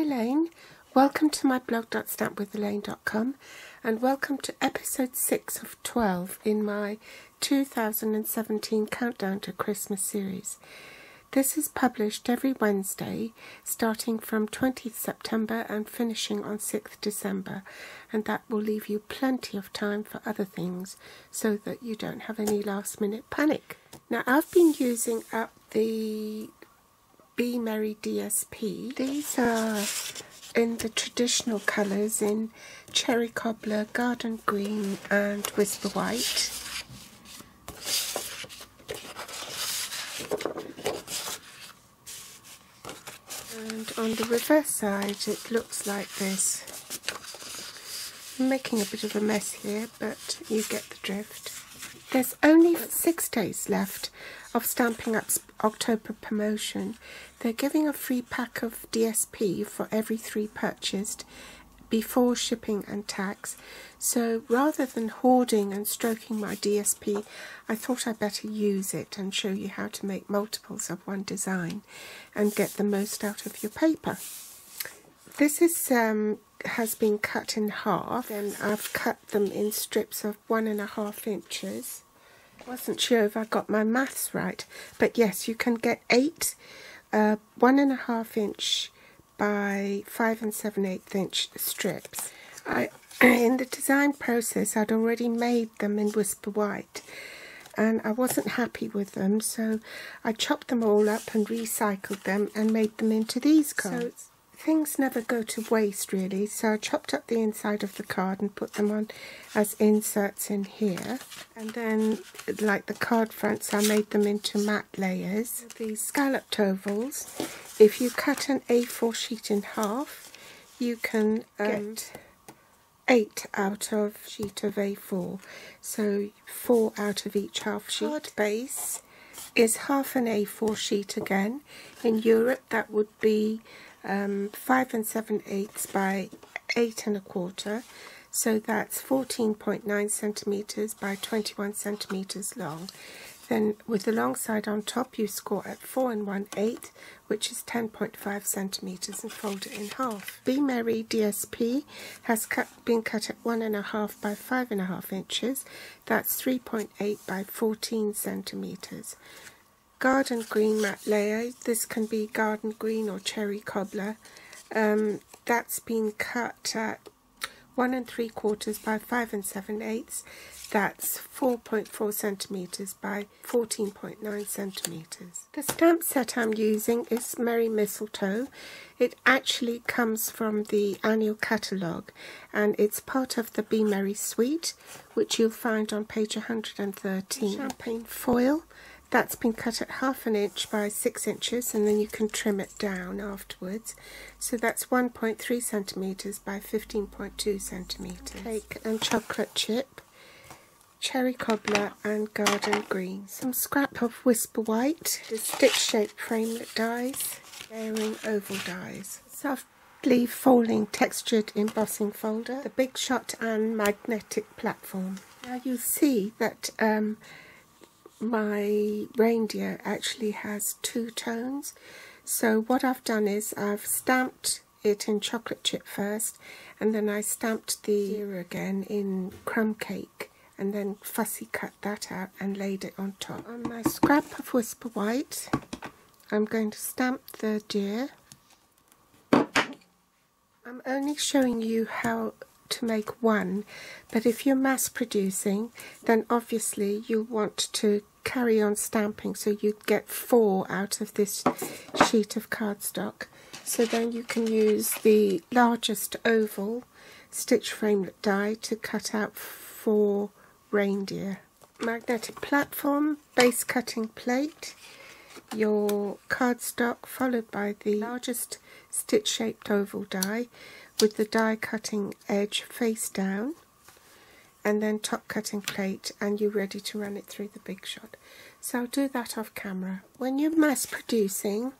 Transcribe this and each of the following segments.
Elaine, welcome to my blog.stampwithelaine.com and welcome to episode 6 of 12 in my 2017 Countdown to Christmas series. This is published every Wednesday starting from 20th September and finishing on 6th December, and that will leave you plenty of time for other things so that you don't have any last minute panic. Now, I've been using up the Be Merry DSP. These are in the traditional colours in Cherry Cobbler, Garden Green and Whisper White. And on the reverse side it looks like this. I'm making a bit of a mess here, but you get the drift. There's only 6 days left of Stampin' Up's October promotion. They're giving a free pack of DSP for every 3 purchased before shipping and tax. So rather than hoarding and stroking my DSP, I thought I'd better use it and show you how to make multiples of one design and get the most out of your paper. This is has been cut in half, and I've cut them in strips of 1.5 inches. Wasn't sure if I got my maths right, but yes, you can get 8 1.5 inch by 5 7/8 inch strips. In the design process, I'd already made them in Whisper White, and I wasn't happy with them, so I chopped them all up and recycled them and made them into these cards. So things never go to waste, really, so I chopped up the inside of the card and put them on as inserts in here. And then, like the card fronts, I made them into matte layers. These scalloped ovals, if you cut an A4 sheet in half, you can get 8 out of a sheet of A4, so 4 out of each half sheet. Card base is half an A4 sheet again. In Europe that would be 5 7/8 by 8 1/4, so that's 14.9 centimeters by 21 centimeters long. Then with the long side on top, you score at 4 1/8, which is 10.5 centimeters, and fold it in half. Be Merry DSP has been cut at 1.5 by 5.5 inches. That's 3.8 by 14 centimeters. Garden Green matte layer, this can be Garden Green or Cherry Cobbler. That's been cut at 1 3/4 by 5 7/8. That's 4.4 centimeters by 14.9 centimeters. The stamp set I'm using is Merry Mistletoe. It actually comes from the annual catalogue, and it's part of the Be Merry suite, which you'll find on page 113. Champagne foil. That's been cut at 1/2 inch by 6 inches, and then you can trim it down afterwards. So that's 1.3 centimeters by 15.2 centimeters. Cake and chocolate chip, Cherry Cobbler and Garden Green. Some scrap of Whisper White, the stitch-shaped framelit dies, layering oval dies. Softly folding textured embossing folder, the Big Shot and magnetic platform. Now you'll see that my reindeer actually has 2 tones. So what I've done is I've stamped it in chocolate chip first, and then I stamped the ear again in crumb cake, and then fussy cut that out and laid it on top. On my scrap of Whisper White, I'm going to stamp the deer. I'm only showing you how to make one, but if you're mass producing, then obviously you want to carry on stamping, so you get 4 out of this sheet of cardstock. So then you can use the largest oval stitch framelit die to cut out 4 reindeer. Magnetic platform, base cutting plate, your cardstock followed by the largest stitch shaped oval die with the die cutting edge face down, and then top cutting plate, and you're ready to run it through the Big Shot. So I'll do that off camera. When you're mass producing,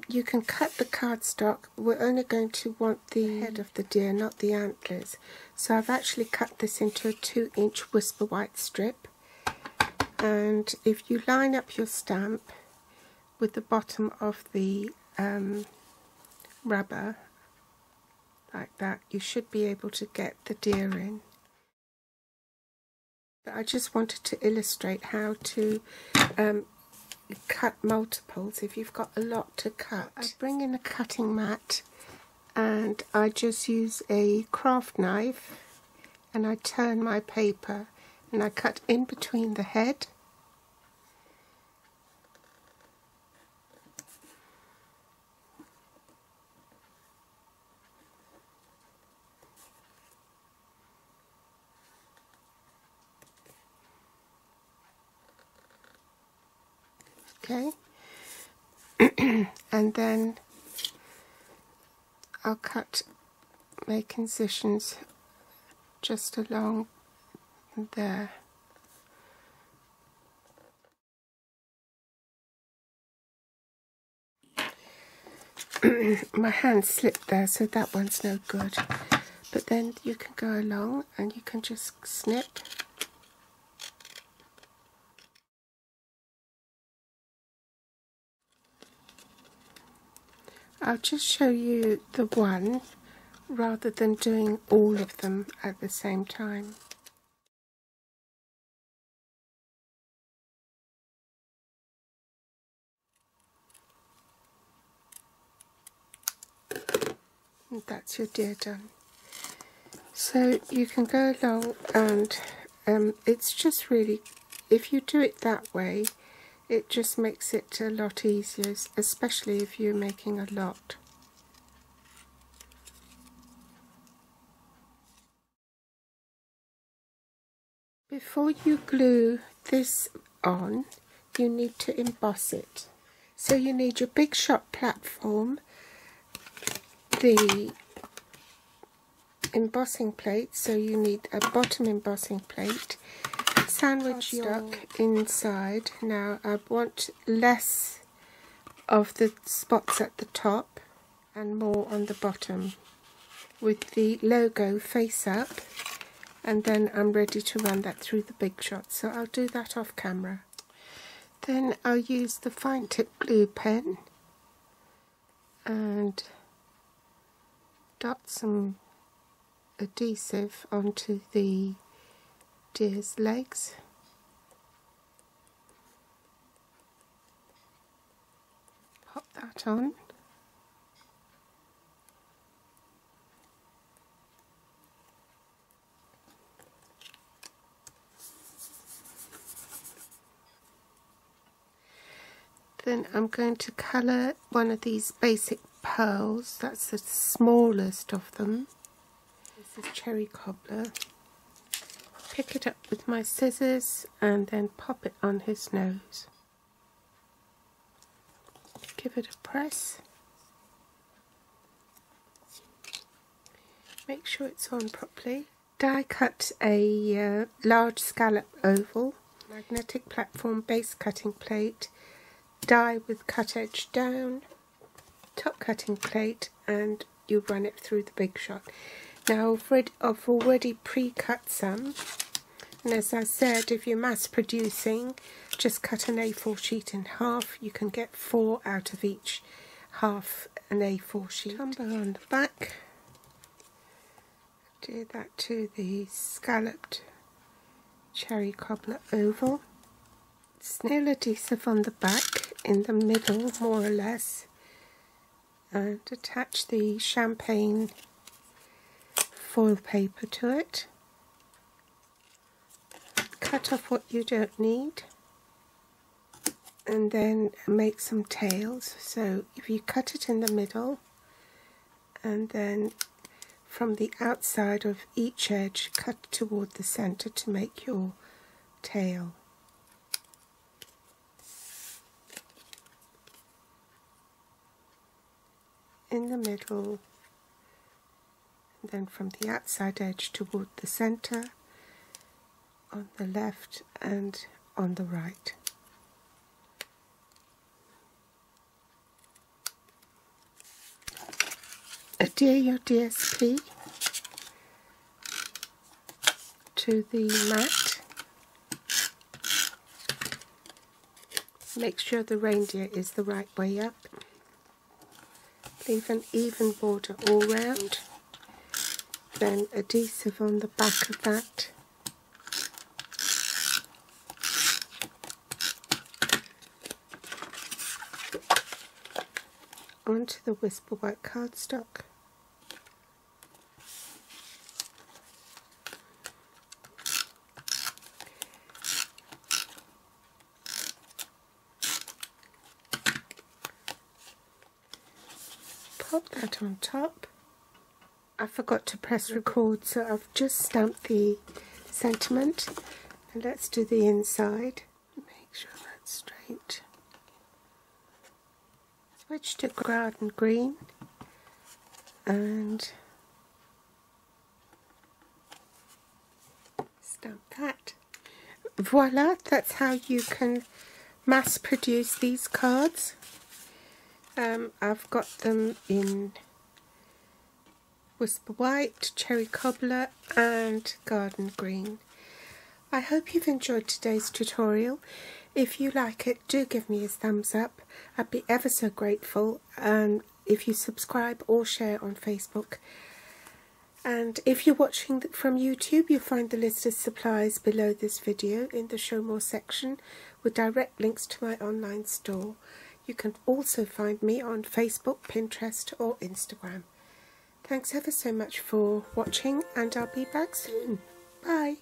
you can cut the cardstock. We're only going to want the head of the deer, not the antlers. So I've actually cut this into a 2-inch Whisper White strip, and if you line up your stamp with the bottom of the rubber like that, you should be able to get the deer in. But I just wanted to illustrate how to cut multiples if you've got a lot to cut. I bring in a cutting mat and I just use a craft knife and I turn my paper and I cut in between the head. Okay, and then I'll make incisions just along there. My hand slipped there, so that one's no good. But then you can go along and you can just snip. I'll just show you the one rather than doing all of them at the same time. And that's your deer done. So you can go along and it's just really, if you do it that way, it just makes it a lot easier, especially if you're making a lot. Before you glue this on, you need to emboss it. So you need your big shot platform, the embossing plate, so you need a bottom embossing plate, sandwich stuck inside. Now I want less of the spots at the top and more on the bottom, with the logo face up, and then I'm ready to run that through the big shot, so I'll do that off camera. Then I'll use the fine tip glue pen and dot some adhesive onto the deer's legs. Pop that on. Then I'm going to colour one of these basic pearls. That's the smallest of them. This is cherry cobbler. Pick it up with my scissors and then pop it on his nose. Give it a press. Make sure it's on properly. Die cut a large scallop oval, magnetic platform base cutting plate, die with cut edge down, top cutting plate, and you run it through the big shot. Now I've already pre-cut some, and as I said, if you're mass producing, just cut an A4 sheet in half. You can get 4 out of each half an A4 sheet. Number on the back. Do that to the scalloped cherry cobbler oval. Nail adhesive on the back, in the middle more or less, and attach the champagne foil paper to it. Cut off what you don't need and then make some tails. So if you cut it in the middle and then from the outside of each edge cut toward the center to make your tail. In the middle, and then from the outside edge toward the center, on the left and on the right. Adhere your DSP to the mat. Make sure the reindeer is the right way up. leave an even border all round, then adhesive on the back of that. Onto the Whisper White cardstock. Pop that on top. I forgot to press record, so I've just stamped the sentiment. And let's do the inside. Make sure that's straight. Switch to garden green and stamp that. Voila, that's how you can mass produce these cards. I've got them in Whisper White, Cherry Cobbler and Garden Green. I hope you've enjoyed today's tutorial. If you like it, do give me a thumbs up. I'd be ever so grateful. If you subscribe or share on Facebook. And if you're watching from YouTube, you'll find the list of supplies below this video in the Show More section with direct links to my online store. You can also find me on Facebook, Pinterest or Instagram. Thanks ever so much for watching, and I'll be back soon. Bye.